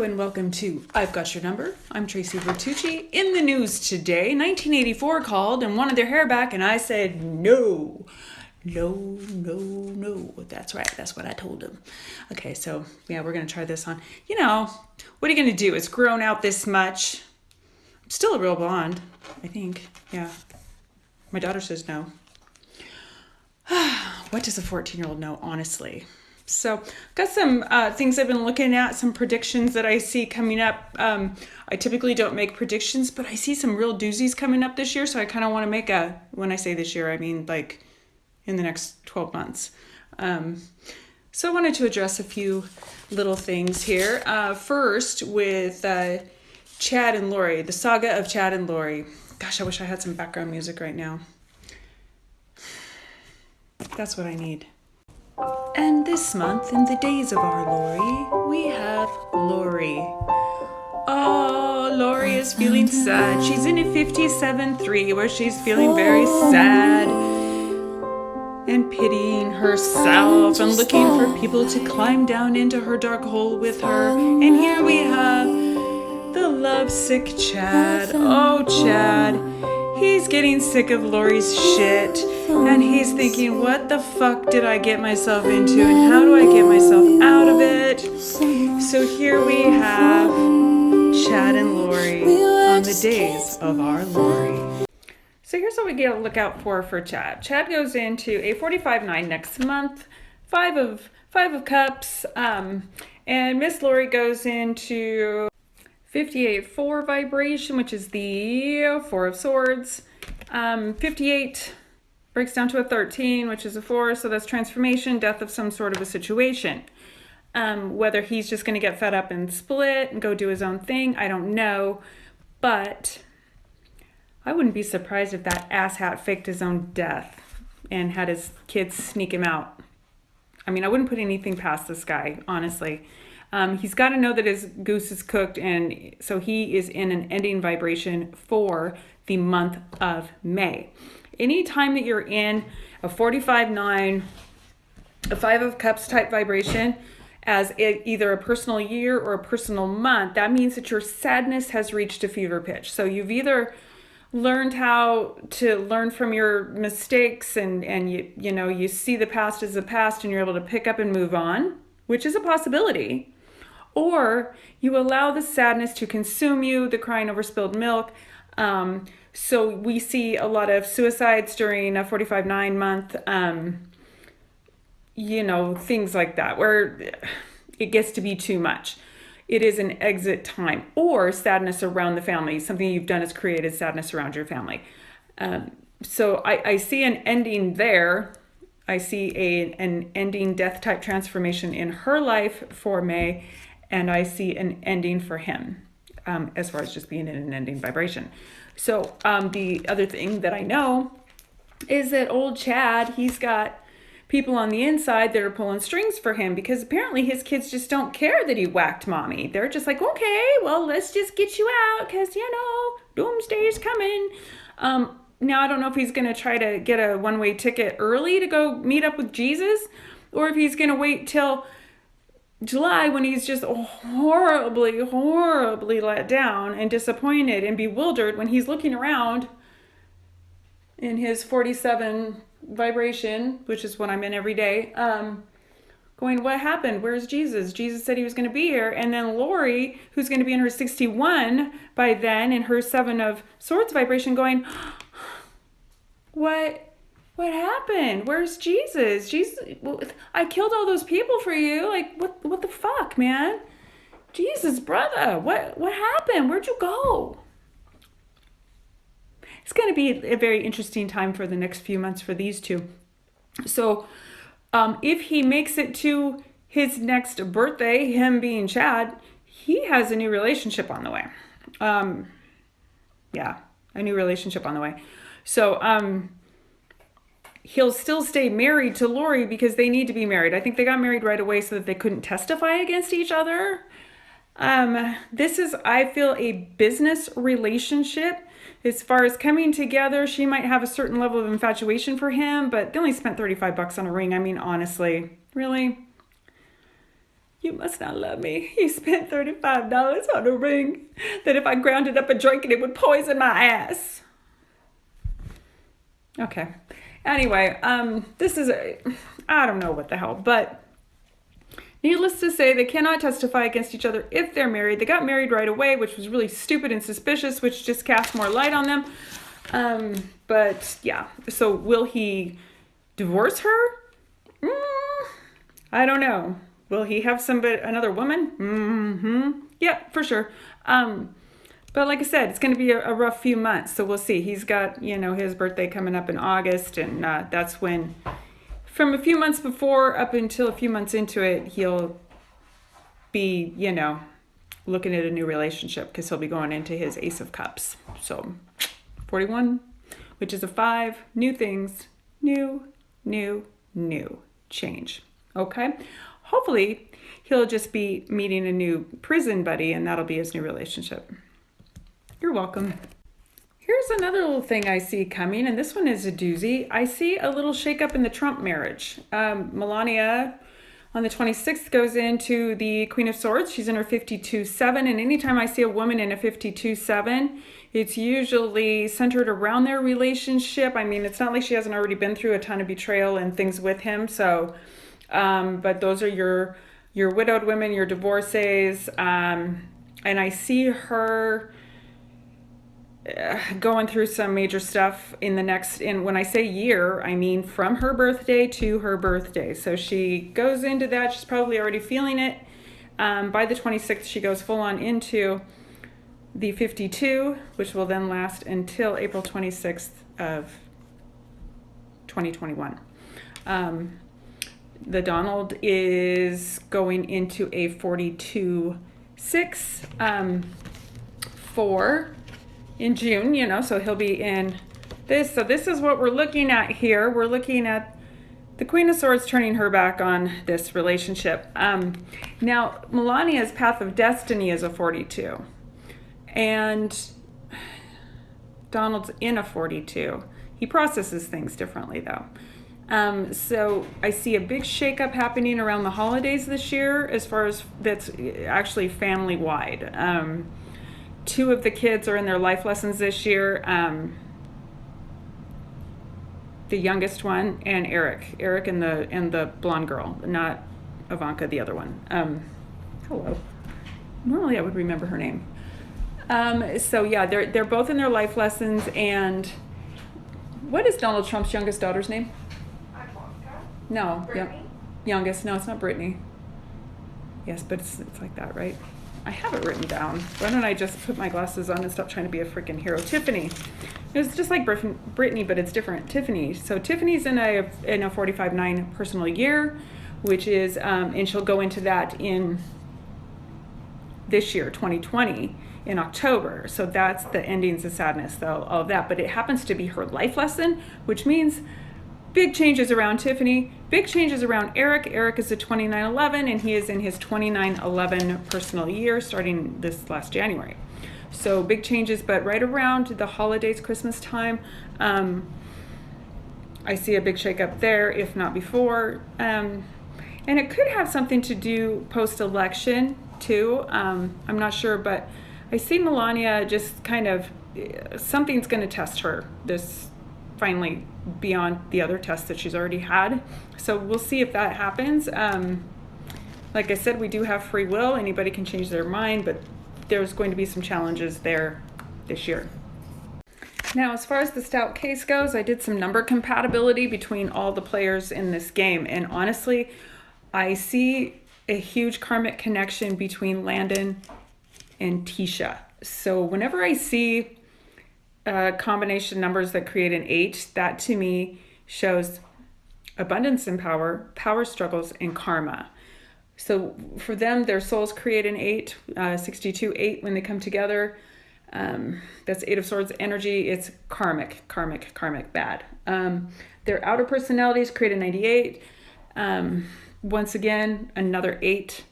Hello and welcome to I've Got Your Number. I'm Tracy Bertucci. In the news today, 1984 called and wanted their hair back, and I said no. No. That's right. That's what I told them. Okay, so yeah, we're going to try this on. You know, what are you going to do? It's grown out this much. I'm still a real blonde, I think. Yeah. My daughter says no. What does a 14-year-old know, honestly? So got some things I've been looking at, some predictions that I see coming up. I typically don't make predictions, but I see some real doozies coming up this year. So I kind of want to make when I say this year, I mean like in the next 12 months. So I wanted to address a few little things here. First with Chad and Lori, the saga of Chad and Lori. Gosh, I wish I had some background music right now. That's what I need. And this month, in the days of our Lori, we have Lori. Oh, Lori is feeling sad. She's in a 57.3 where she's feeling very sad and pitying herself and looking for people to climb down into her dark hole with her. And here we have the lovesick Chad. Oh, Chad. He's getting sick of Lori's shit, and he's thinking, what the fuck did I get myself into, and how do I get myself out of it? So here we have Chad and Lori on the days of our Lori. So here's what we gotta look out for Chad. Chad goes into a 45.9 next month, five of cups, and Miss Lori goes into 58.4 vibration, which is the Four of Swords. 58 breaks down to a 13, which is a 4. So that's transformation, death of some sort of a situation. Whether he's just going to get fed up and split and go do his own thing, I don't know. But I wouldn't be surprised if that asshat faked his own death and had his kids sneak him out. I mean, I wouldn't put anything past this guy, honestly. He's got to know that his goose is cooked, and so he is in an ending vibration for the month of May. Anytime that you're in a 45.9, a 5 of cups type vibration as either a personal year or a personal month, that means that your sadness has reached a fever pitch. So you've either learned how to learn from your mistakes and you see the past as the past and you're able to pick up and move on, which is a possibility. Or you allow the sadness to consume you, the crying over spilled milk. So we see a lot of suicides during a 45.9 month, things like that, where it gets to be too much. It is an exit time. Or sadness around the family. Something you've done is created sadness around your family. So I see an ending there. I see an ending death type transformation in her life for May. And I see an ending for him, as far as just being in an ending vibration. So the other thing that I know is that old Chad, he's got people on the inside that are pulling strings for him, because apparently his kids just don't care that he whacked mommy. They're just like, okay, well, let's just get you out because, doomsday's coming. Now, I don't know if he's going to try to get a one-way ticket early to go meet up with Jesus, or if he's going to wait till July when he's just horribly let down and disappointed and bewildered when he's looking around in his 47 vibration, which is what I'm in every day, going, what happened? Where's Jesus? Jesus said he was going to be here. And then Lori, who's going to be in her 61 by then, in her 7 of Swords vibration, going, what happened? Where's Jesus? Jesus, I killed all those people for you. Like, what the fuck, man? Jesus, brother, what happened? Where'd you go? It's going to be a very interesting time for the next few months for these two. So if he makes it to his next birthday, him being Chad, he has a new relationship on the way. A new relationship on the way. So he'll still stay married to Lori because they need to be married. I think they got married right away so that they couldn't testify against each other. This is, I feel, a business relationship. As far as coming together, she might have a certain level of infatuation for him, but they only spent $35 on a ring. I mean, honestly, really? You must not love me. You spent $35 on a ring that if I ground it up and drank it, it would poison my ass. Okay. Anyway, this is I don't know what the hell, but needless to say, they cannot testify against each other if they're married. They got married right away, which was really stupid and suspicious, which just cast more light on them. But yeah, so will he divorce her? I don't know. Will he have another woman? Yeah, for sure. But like I said, it's going to be a rough few months, so we'll see. He's got, his birthday coming up in August, and that's when, from a few months before up until a few months into it, he'll be, looking at a new relationship because he'll be going into his Ace of Cups. So 41, which is a 5, new things, new change. Okay? Hopefully, he'll just be meeting a new prison buddy, and that'll be his new relationship. You're welcome. Here's another little thing I see coming, and this one is a doozy. I see a little shakeup in the Trump marriage. Melania, on the 26th, goes into the Queen of Swords. She's in her 52-7, and anytime I see a woman in a 52-7, it's usually centered around their relationship. I mean, it's not like she hasn't already been through a ton of betrayal and things with him, so... but those are your widowed women, your divorcees, and I see her going through some major stuff in the next, and when I say year, I mean from her birthday to her birthday. So she goes into that, she's probably already feeling it. By the 26th, she goes full on into the 52, which will then last until April 26th of 2021. The Donald is going into a 42-6 for in June, so he'll be in this. So this is what we're looking at here. We're looking at the Queen of Swords turning her back on this relationship. Now, Melania's path of destiny is a 42. And Donald's in a 42. He processes things differently, though. So I see a big shakeup happening around the holidays this year, as far as that's actually family-wide. 2 of the kids are in their life lessons this year. The youngest one and Eric and the blonde girl, not Ivanka, the other one. Hello. Normally I would remember her name. So yeah, they're both in their life lessons. And what is Donald Trump's youngest daughter's name? No, youngest. No, it's not Brittany. Yes, but it's like that, right? I have it written down. Why don't I just put my glasses on and stop trying to be a freaking hero? Tiffany. It's just like Brittany, but it's different. Tiffany. So Tiffany's in a 45-9 personal year, which is, and she'll go into that in this year, 2020, in October. So that's the endings of sadness, though, all of that. But it happens to be her life lesson, which means big changes around Tiffany, big changes around Eric. Eric is a 29-11, and he is in his 29-11 personal year starting this last January. So big changes, but right around the holidays, Christmas time, I see a big shakeup there, if not before. And it could have something to do post-election, too. I'm not sure, but I see Melania just kind of, something's going to test her this finally beyond the other tests that she's already had. So we'll see if that happens. Like I said, we do have free will. Anybody can change their mind, but there's going to be some challenges there this year. Now, as far as the Stout case goes, I did some number compatibility between all the players in this game. And honestly, I see a huge karmic connection between Landon and Letecia. So whenever I see combination numbers that create an 8, that to me shows abundance and power, power struggles, and karma. So for them, their souls create an 8, 62-8 when they come together. That's 8 of Swords energy. It's karmic, bad. Their outer personalities create a 98. Once again, another 8,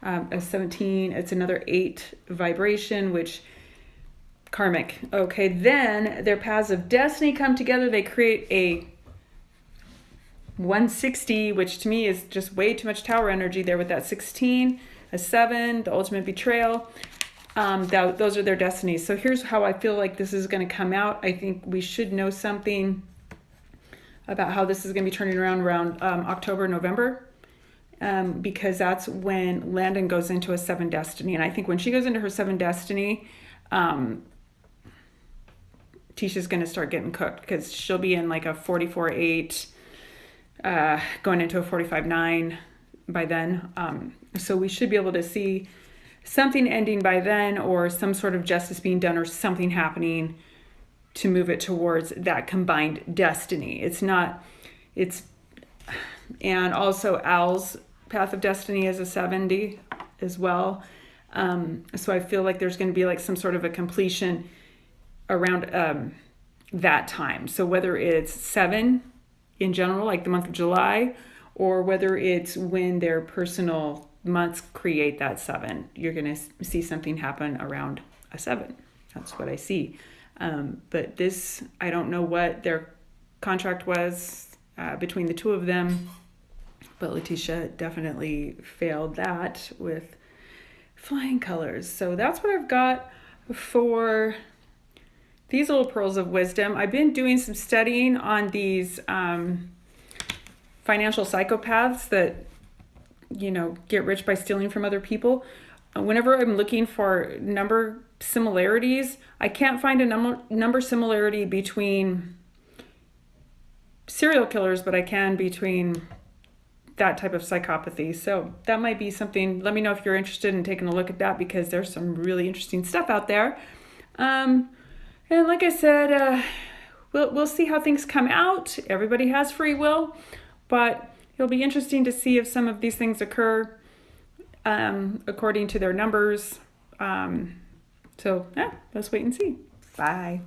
a 17. It's another 8 vibration, which karmic. Okay, then their paths of destiny come together. They create a 160, which to me is just way too much tower energy there with that 16, a 7, the ultimate betrayal. Those are their destinies. So here's how I feel like this is going to come out. I think we should know something about how this is going to be turning around October, November, because that's when Landon goes into a 7 destiny. And I think when she goes into her 7 destiny, Tisha's going to start getting cooked because she'll be in like a 44-8, going into a 45-9 by then. So we should be able to see something ending by then, or some sort of justice being done, or something happening to move it towards that combined destiny. And also Al's path of destiny is a 70 as well. So I feel like there's going to be like some sort of a completion around that time. So whether it's 7 in general, like the month of July, or whether it's when their personal months create that 7, you're going to see something happen around a 7. That's what I see. But this, I don't know what their contract was between the two of them, but Letecia definitely failed that with flying colors. So that's what I've got for these little pearls of wisdom. I've been doing some studying on these financial psychopaths that, get rich by stealing from other people. Whenever I'm looking for number similarities, I can't find a number similarity between serial killers, but I can between that type of psychopathy. So that might be something. Let me know if you're interested in taking a look at that, because there's some really interesting stuff out there. And like I said, we'll see how things come out. Everybody has free will, but it'll be interesting to see if some of these things occur according to their numbers. So yeah, let's wait and see. Bye.